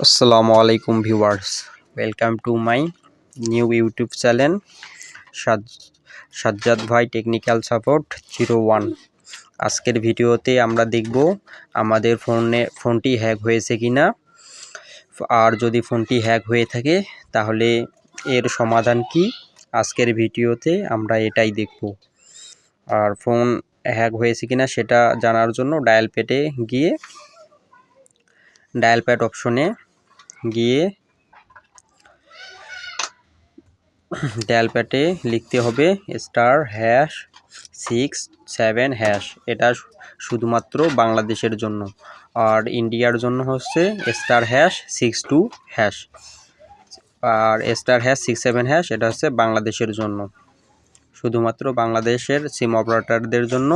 আসসালামু আলাইকুম viewers, welcome to my new YouTube channel Sajjad ভাই টেকনিক্যাল সাপোর্ট 01। আজকের ভিডিওতে আমরা দেখব আমাদের ফোনটি হ্যাক হয়েছে কিনা, আর যদি ফোনটি হ্যাক হয়ে থাকে তাহলে এর সমাধান কি। আজকের ভিডিওতে আমরা এটাই দেখব। আর ফোন হ্যাক হয়েছে কিনা সেটা জানার জন্য ডায়াল প্যাড অপশনে গিয়ে ডায়াল প্যাডে লিখতে হবে *#667#। এটা শুধুমাত্র বাংলাদেশের জন্য, আর ইন্ডিয়ার জন্য হচ্ছে *62#। আর *#67# এটা হচ্ছে বাংলাদেশের জন্য, শুধুমাত্র বাংলাদেশের সিম অপারেটরদের জন্য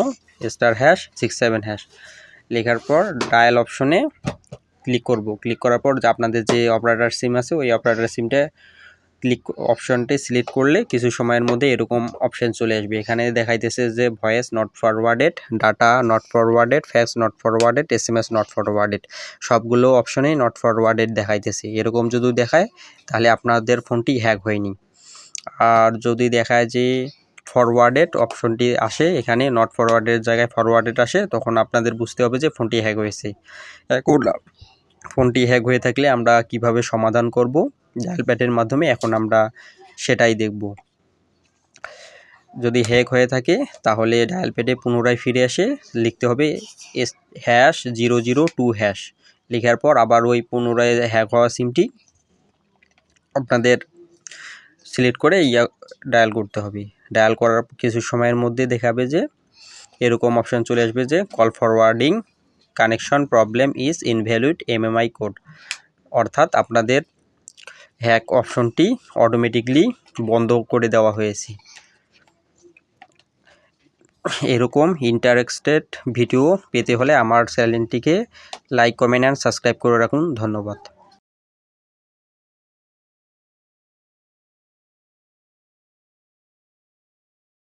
*#667#। লেখার পর ডায়াল অপশনে ক্লিক করব। ক্লিক করার পর আপনাদের যে অপারেটর সিম আছে ওই অপারেটর সিমটা অপশনটি সিলেক্ট করলে কিছু সময়ের মধ্যে এরকম অপশন চলে আসবে। এখানে দেখাইতেছে যে voice not forwarded, data not forwarded, fax not forwarded, SMS not forwarded, সবগুলো অপশনেই নট ফরওয়ার্ডেড দেখাইতেছে। এরকম যদি দেখায় তাহলে আপনাদের ফোনটি হ্যাক হয়নি। আর যদি দেখায় যে ফরওয়ার্ডেড অপশনটি আসে, এখানে নট ফরওয়ার্ডের জায়গায় ফরওয়ার্ডেড আসে, তখন আপনাদের বুঝতে হবে যে ফোনটি হ্যাক হয়েছে। এখন ফোনটি হ্যাক হয়ে থাকলে আমরা কিভাবে সমাধান করব ডায়াল প্যাডের মাধ্যমে, এখন আমরা সেটাই দেখব। যদি হ্যাক হয়ে থাকে তাহলে ডায়াল প্যাডে পুনরায় ফিরে এসে লিখতে হবে #002#। লেখার পর আবার ওই পুনরায় হ্যাক হওয়া সিমটি আপনাদের সিলেক্ট করে ডায়াল করতে হবে। ডায়াল করার কিছু সময়ের মধ্যে দেখাবে যে এরকম অপশন চলে আসবে যে call forwarding connection problem is invalid MMI code, অর্থাৎ আপনাদের হ্যাক অপশনটি অটোমেটিকলি বন্ধ করে দেওয়া হয়েছে। এরকম ইন্টারেস্টেড ভিডিও পেতে হলে আমার চ্যানেলটিকে লাইক, কমেন্ট অ্যান্ড সাবস্ক্রাইব করে রাখুন। ধন্যবাদ।